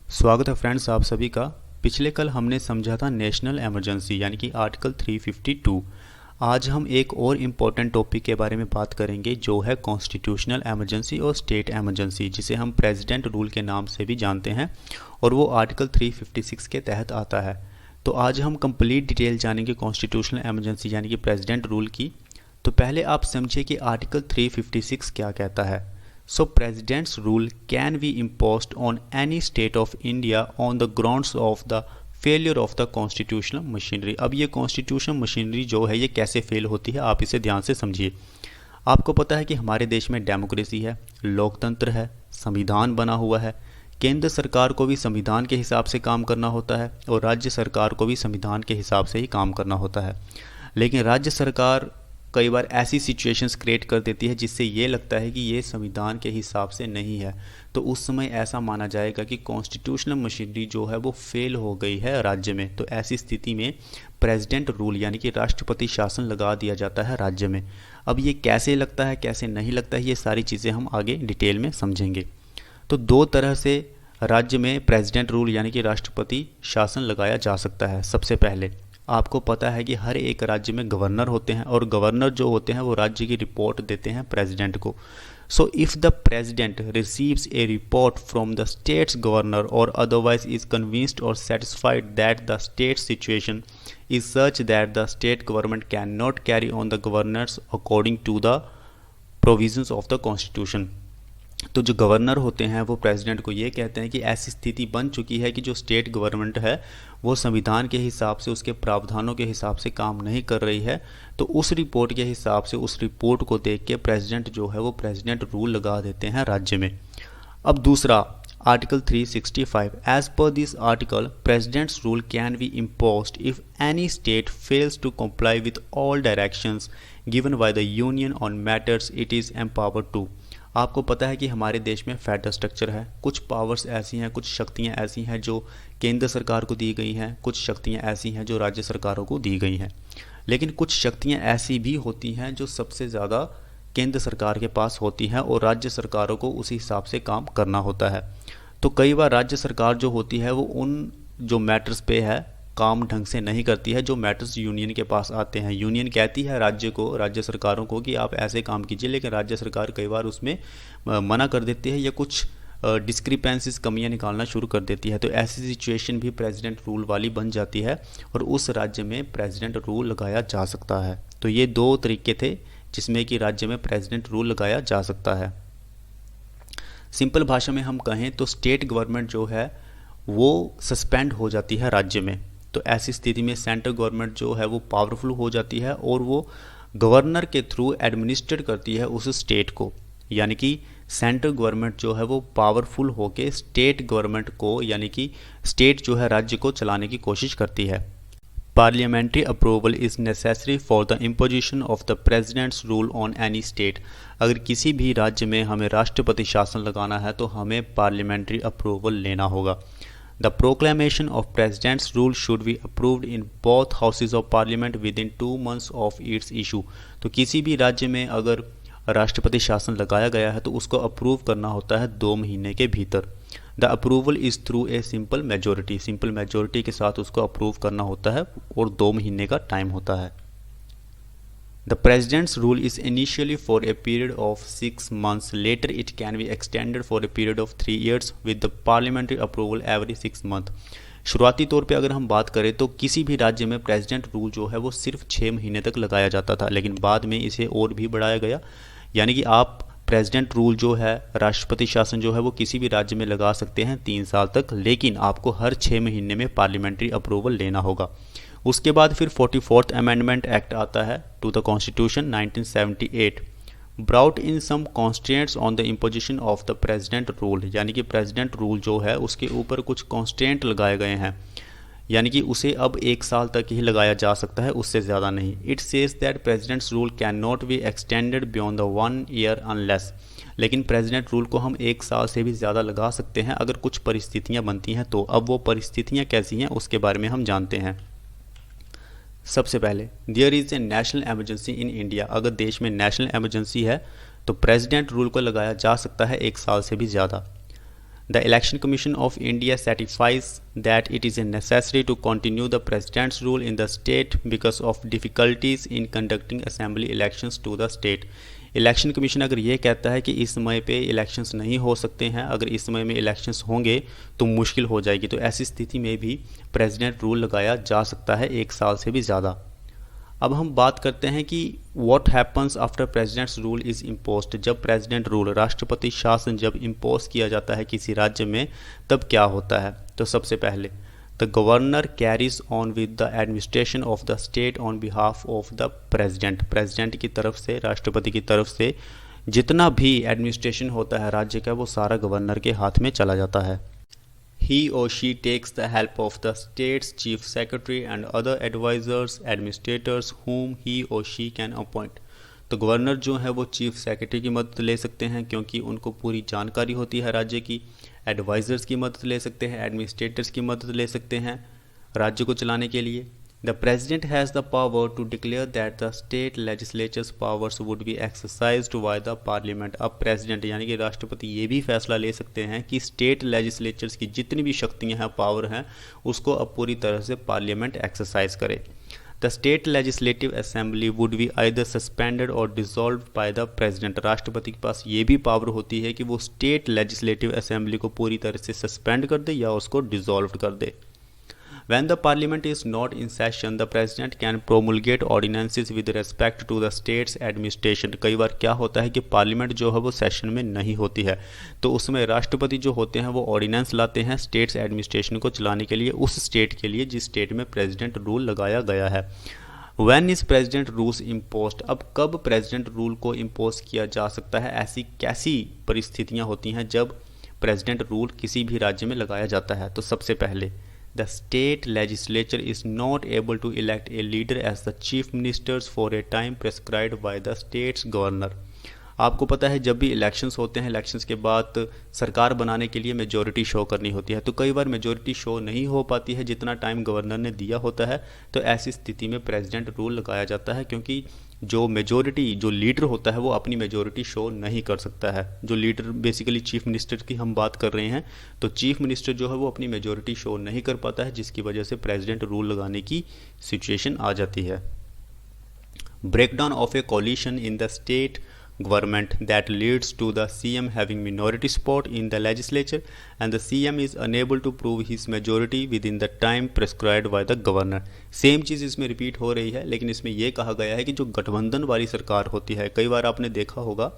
स्वागत है फ्रेंड्स आप सभी का। पिछले कल हमने समझा था नेशनल इमरजेंसी यानी कि आर्टिकल 352। आज हम एक और इम्पोर्टेंट टॉपिक के बारे में बात करेंगे जो है कॉन्स्टिट्यूशनल इमरजेंसी और स्टेट इमरजेंसी, जिसे हम प्रेसिडेंट रूल के नाम से भी जानते हैं और वो आर्टिकल 356 के तहत आता है। तो आज हम कंप्लीट डिटेल जानेंगे कॉन्स्टिट्यूशनल इमरजेंसी यानी कि प्रेसिडेंट रूल की। तो पहले आप समझिए कि आर्टिकल 356 क्या कहता है। So President's rule can be imposed on any state of India on the grounds of the failure of the constitutional machinery। अब ये कॉन्स्टिट्यूशन मशीनरी जो है ये कैसे फेल होती है, आप इसे ध्यान से समझिए। आपको पता है कि हमारे देश में डेमोक्रेसी है, लोकतंत्र है, संविधान बना हुआ है। केंद्र सरकार को भी संविधान के हिसाब से काम करना होता है और राज्य सरकार को भी संविधान के हिसाब से ही काम करना होता है। लेकिन राज्य सरकार कई बार ऐसी सिचुएशंस क्रिएट कर देती है जिससे ये लगता है कि ये संविधान के हिसाब से नहीं है, तो उस समय ऐसा माना जाएगा कि कॉन्स्टिट्यूशनल मशीनरी जो है वो फेल हो गई है राज्य में। तो ऐसी स्थिति में प्रेसिडेंट रूल यानी कि राष्ट्रपति शासन लगा दिया जाता है राज्य में। अब ये कैसे लगता है कैसे नहीं लगता है, ये सारी चीज़ें हम आगे डिटेल में समझेंगे। तो दो तरह से राज्य में प्रेसिडेंट रूल यानी कि राष्ट्रपति शासन लगाया जा सकता है। सबसे पहले आपको पता है कि हर एक राज्य में गवर्नर होते हैं और गवर्नर जो होते हैं वो राज्य की रिपोर्ट देते हैं प्रेसिडेंट को। So if the president receives a report from the states governor और अदरवाइज इज कन्विंस्ड और satisfied that the state situation is such that the state government can not carry on the governors according to the provisions of the constitution. तो जो governor होते हैं वो president को ये कहते हैं कि ऐसी स्थिति बन चुकी है कि जो स्टेट गवर्नमेंट है वो संविधान के हिसाब से उसके प्रावधानों के हिसाब से काम नहीं कर रही है। तो उस रिपोर्ट के हिसाब से उस रिपोर्ट को देख के प्रेसिडेंट जो है वो प्रेसिडेंट रूल लगा देते हैं राज्य में। अब दूसरा article 365, as per this article presidents rule can be imposed if any state fails to comply with all directions given by the union on matters it is empowered to. आपको पता है कि हमारे देश में फेडरल स्ट्रक्चर है, कुछ powers ऐसी हैं, कुछ शक्तियां ऐसी हैं जो केंद्र सरकार को दी गई हैं, कुछ शक्तियां ऐसी हैं जो राज्य सरकारों को दी गई हैं। लेकिन कुछ शक्तियां ऐसी भी होती हैं जो सबसे ज़्यादा केंद्र सरकार के पास होती हैं और राज्य सरकारों को उसी हिसाब से काम करना होता है। तो कई बार राज्य सरकार जो होती है वो उन जो मैटर्स पे है काम ढंग से नहीं करती है जो मैटर्स यूनियन के पास आते हैं। यूनियन कहती है राज्य सरकारों को कि आप ऐसे काम कीजिए, लेकिन राज्य सरकार कई बार उसमें मना कर देती है या कुछ डिस्क्रिपेंसीज कमियां निकालना शुरू कर देती है। तो ऐसी सिचुएशन भी प्रेसिडेंट रूल वाली बन जाती है और उस राज्य में प्रेसिडेंट रूल लगाया जा सकता है। तो ये दो तरीके थे जिसमें कि राज्य में प्रेसिडेंट रूल लगाया जा सकता है। सिंपल भाषा में हम कहें तो स्टेट गवर्नमेंट जो है वो सस्पेंड हो जाती है राज्य में। तो ऐसी स्थिति में सेंट्रल गवर्नमेंट जो है वो पावरफुल हो जाती है और वो गवर्नर के थ्रू एडमिनिस्ट्रेट करती है उस स्टेट को, यानी कि सेंट्रल गवर्नमेंट जो है वो पावरफुल होके स्टेट गवर्नमेंट को यानी कि स्टेट जो है राज्य को चलाने की कोशिश करती है। Parliamentary approval is necessary for the imposition of the presidents rule on any state. अगर किसी भी राज्य में हमें राष्ट्रपति शासन लगाना है तो हमें पार्लियामेंट्री अप्रूवल लेना होगा। The proclamation of President's rule should be approved in both houses of parliament within 2 months of its issue। तो किसी भी राज्य में अगर राष्ट्रपति शासन लगाया गया है तो उसको अप्रूव करना होता है 2 महीने के भीतर। The approval is through a simple majority। Simple majority के साथ उसको अप्रूव करना होता है और 2 महीने का टाइम होता है। The President's rule is initially for a period of 6 months. Later it can be extended for a period of 3 years with the parliamentary approval every 6 months। शुरुआती तौर पे अगर हम बात करें तो किसी भी राज्य में प्रेसिडेंट रूल जो है वो सिर्फ 6 महीने तक लगाया जाता था, लेकिन बाद में इसे और भी बढ़ाया गया। यानी कि आप प्रेसिडेंट रूल जो है राष्ट्रपति शासन जो है वो किसी भी राज्य में लगा सकते हैं 3 साल तक, लेकिन आपको हर 6 महीने में पार्लियामेंट्री अप्रूवल लेना होगा। उसके बाद फिर 44th अमेंडमेंट एक्ट आता है to the constitution 1978, brought in some constants on the imposition of the president rule. यानी कि प्रेसिडेंट रूल जो है उसके ऊपर कुछ कॉन्स्टेंट लगाए गए हैं, यानी कि उसे अब 1 साल तक ही लगाया जा सकता है, उससे ज़्यादा नहीं। It says that presidents rule can not be extended beyond the 1 year unless. लेकिन प्रेसिडेंट रूल को हम 1 साल से भी ज़्यादा लगा सकते हैं अगर कुछ परिस्थितियाँ बनती हैं तो। अब वो परिस्थितियाँ कैसी हैं उसके बारे में हम जानते हैं। सबसे पहले there is a national emergency in India. अगर देश में नेशनल इमरजेंसी है तो प्रेसिडेंट रूल को लगाया जा सकता है 1 साल से भी ज़्यादा। The Election Commission of India certifies that it is necessary to continue the President's rule in the state because of difficulties in conducting assembly elections to the state. Election commission अगर ये कहता है कि इस समय पे इलेक्शंस नहीं हो सकते हैं, अगर इस समय में इलेक्शंस होंगे तो मुश्किल हो जाएगी, तो ऐसी स्थिति में भी प्रेसिडेंट रूल लगाया जा सकता है 1 साल से भी ज़्यादा। अब हम बात करते हैं कि what happens after presidents rule is imposed. जब प्रेसिडेंट रूल, राष्ट्रपति शासन जब इम्पोज किया जाता है किसी राज्य में, तब क्या होता है? तो सबसे पहले the governor carries on with the administration of the state on behalf of the president. President की तरफ से, राष्ट्रपति की तरफ से जितना भी एडमिनिस्ट्रेशन होता है राज्य का, वो सारा गवर्नर के हाथ में चला जाता है। He or she takes the help of the state's chief secretary and other advisors, administrators whom he or she can appoint. तो गवर्नर जो है वो चीफ सेक्रेटरी की मदद ले सकते हैं क्योंकि उनको पूरी जानकारी होती है राज्य की। एडवाइज़र्स की मदद ले सकते हैं, एडमिनिस्ट्रेटर्स की मदद ले सकते हैं राज्य को चलाने के लिए। The President has the power to declare that the state legislature's powers would be exercised by the Parliament. अब प्रेसिडेंट यानी कि राष्ट्रपति ये भी फैसला ले सकते हैं कि स्टेट लेजिस्लेचर्स की जितनी भी शक्तियाँ हैं, पावर हैं, उसको अब पूरी तरह से पार्लियामेंट एक्सरसाइज करे। The state legislative assembly would be either suspended or dissolved by the president. राष्ट्रपति के पास ये भी पावर होती है कि वो स्टेट लेजिस्लेटिव असेंबली को पूरी तरह से सस्पेंड कर दे या उसको डिसॉल्व कर दे। When the parliament is not in session, the president can promulgate ordinances with respect to the state's administration. कई बार क्या होता है कि पार्लियामेंट जो है वो सेशन में नहीं होती है, तो उसमें राष्ट्रपति जो होते हैं वो ऑर्डिनेंस लाते हैं स्टेट्स एडमिनिस्ट्रेशन को चलाने के लिए, उस स्टेट के लिए जिस स्टेट में प्रेसिडेंट रूल लगाया गया है। When is president rules imposed? अब कब प्रेसिडेंट रूल को इम्पोज किया जा सकता है? ऐसी कैसी परिस्थितियाँ होती हैं जब प्रेसिडेंट रूल किसी भी राज्य में लगाया जाता है? तो सबसे पहले The state legislature is not able to elect a leader as the chief ministers for a time prescribed by the state's governor. आपको पता है जब भी इलेक्शंस होते हैं, इलेक्शंस के बाद सरकार बनाने के लिए मेजॉरिटी शो करनी होती है, तो कई बार मेजॉरिटी शो नहीं हो पाती है जितना टाइम गवर्नर ने दिया होता है, तो ऐसी स्थिति में प्रेसिडेंट रूल लगाया जाता है क्योंकि जो मेजॉरिटी, जो लीडर होता है वो अपनी मेजॉरिटी शो नहीं कर सकता है। जो लीडर, बेसिकली चीफ मिनिस्टर की हम बात कर रहे हैं, तो चीफ मिनिस्टर जो है वो अपनी मेजॉरिटी शो नहीं कर पाता है, जिसकी वजह से प्रेसिडेंट रूल लगाने की सिचुएशन आ जाती है। Breakdown of a coalition in the state government that leads to the CM having minority support in the legislature and the CM is unable to prove his majority within the time prescribed by the governor. Same चीज़ इसमें repeat हो रही है, लेकिन इसमें यह कहा गया है कि जो गठबंधन वाली सरकार होती है, कई बार आपने देखा होगा,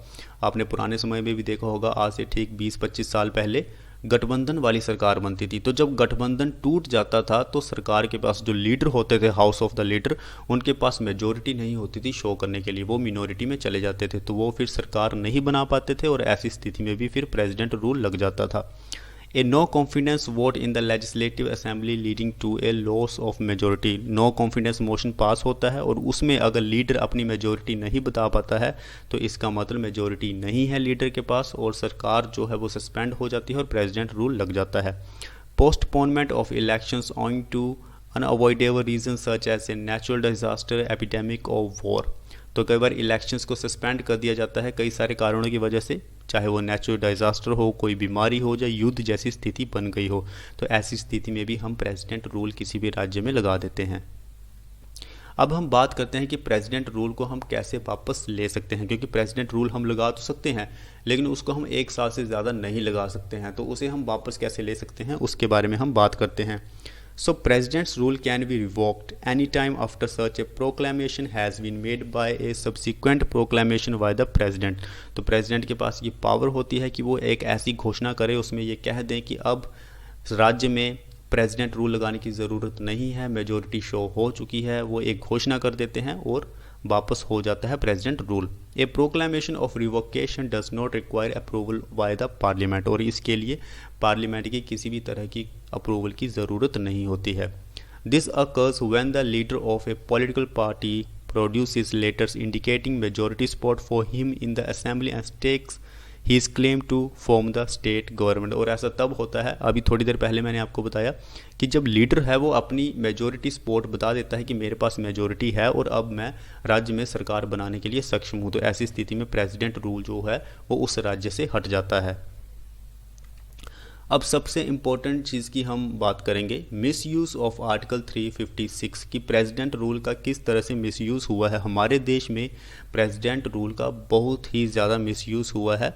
आपने पुराने समय में भी देखा होगा, आज से ठीक 20-25 साल पहले गठबंधन वाली सरकार बनती थी, तो जब गठबंधन टूट जाता था तो सरकार के पास जो लीडर होते थे, हाउस ऑफ द लीडर, उनके पास मेजॉरिटी नहीं होती थी शो करने के लिए, वो मिनॉरिटी में चले जाते थे, तो वो फिर सरकार नहीं बना पाते थे और ऐसी स्थिति में भी फिर प्रेसिडेंट रूल लग जाता था। A no confidence vote in the legislative assembly leading to a loss of majority. No confidence motion pass होता है और उसमें अगर लीडर अपनी मेजोरिटी नहीं बता पाता है तो इसका मतलब मेजोरिटी नहीं है लीडर के पास और सरकार जो है वो सस्पेंड हो जाती है और प्रेसिडेंट रूल लग जाता है। Postponement of elections owing to unavoidable reason such as a natural disaster, epidemic और वॉर। तो कई बार इलेक्शंस को सस्पेंड कर दिया जाता है कई सारे कारणों की वजह से, चाहे वो नेचुरल डिजास्टर हो, कोई बीमारी हो या युद्ध जैसी स्थिति बन गई हो, तो ऐसी स्थिति में भी हम प्रेसिडेंट रूल किसी भी राज्य में लगा देते हैं। अब हम बात करते हैं कि प्रेसिडेंट रूल को हम कैसे वापस ले सकते हैं, क्योंकि प्रेसिडेंट रूल हम लगा तो सकते हैं लेकिन उसको हम 1 साल से ज़्यादा नहीं लगा सकते हैं, तो उसे हम वापस कैसे ले सकते हैं उसके बारे में हम बात करते हैं। So president's rule can be revoked any time after such a proclamation has been made by a subsequent proclamation by the president. तो प्रेसिडेंट के पास ये पावर होती है कि वो एक ऐसी घोषणा करे, उसमें ये कह दें कि अब राज्य में प्रेसिडेंट रूल लगाने की ज़रूरत नहीं है, मेजॉरिटी शो हो चुकी है, वो एक घोषणा कर देते हैं और वापस हो जाता है president rule. A proclamation of revocation does not require approval by the parliament, और इसके लिए पार्लियामेंट की किसी भी तरह की अप्रूवल की ज़रूरत नहीं होती है। This occurs when the leader of a political party produces letters indicating majority support for him in the assembly and takes His claim to form the state government। और ऐसा तब होता है, अभी थोड़ी देर पहले मैंने आपको बताया कि जब लीडर है वो अपनी मेजॉरिटी सपोर्ट बता देता है कि मेरे पास मेजॉरिटी है और अब मैं राज्य में सरकार बनाने के लिए सक्षम हूँ, तो ऐसी स्थिति में प्रेसिडेंट रूल जो है वो उस राज्य से हट जाता है। अब सबसे इम्पोर्टेंट चीज़ की हम बात करेंगे, मिस यूज़ ऑफ आर्टिकल 356 की प्रेसिडेंट रूल का किस तरह से मिस यूज़ हुआ है। हमारे देश में प्रेसिडेंट रूल का बहुत ही ज़्यादा मिस यूज़ हुआ है,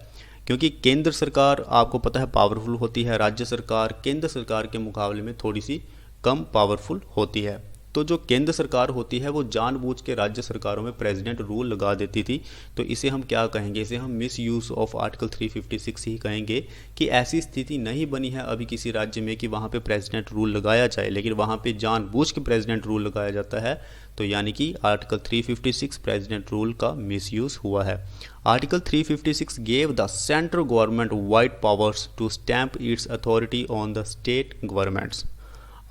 क्योंकि केंद्र सरकार आपको पता है पावरफुल होती है, राज्य सरकार केंद्र सरकार के मुकाबले में थोड़ी सी कम पावरफुल होती है। तो जो केंद्र सरकार होती है वो जानबूझ के राज्य सरकारों में प्रेसिडेंट रूल लगा देती थी। तो इसे हम क्या कहेंगे, इसे हम मिस यूज़ ऑफ आर्टिकल 356 ही कहेंगे कि ऐसी स्थिति नहीं बनी है अभी किसी राज्य में कि वहाँ पे प्रेसिडेंट रूल लगाया जाए, लेकिन वहाँ पे जानबूझ के प्रेसिडेंट रूल लगाया जाता है। तो यानी कि आर्टिकल 356 प्रेसिडेंट रूल का मिस यूज़ हुआ है। Article 356 gave the central government wide powers to stamp its authority on the state governments.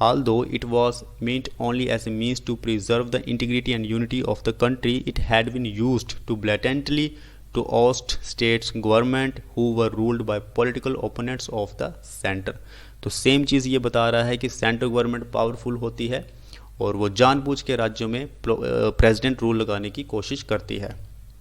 Although it was meant only as a means to preserve the integrity and unity of the country, it had been used to blatantly to oust states government who were ruled by political opponents of the center. तो same चीज़ ये बता रहा है कि central government powerful होती है और वो जानबूझ के राज्यों में प्रेसिडेंट रूल लगाने की कोशिश करती है।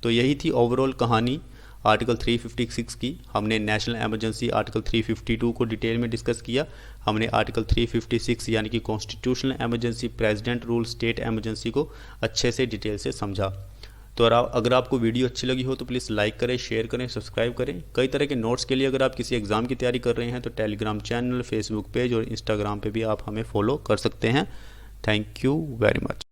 तो यही थी ओवरऑल कहानी आर्टिकल 356 की। हमने नेशनल इमरजेंसी आर्टिकल 352 को डिटेल में डिस्कस किया, हमने आर्टिकल 356 यानी कि constitutional emergency president rule state emergency को अच्छे से डिटेल से समझा। तो अगर आपको वीडियो अच्छी लगी हो तो प्लीज़ लाइक करें, शेयर करें, सब्सक्राइब करें। कई तरह के नोट्स के लिए अगर आप किसी एग्ज़ाम की तैयारी कर रहे हैं तो टेलीग्राम चैनल, फेसबुक पेज और इंस्टाग्राम पे भी आप हमें फॉलो कर सकते हैं। Thank you very much.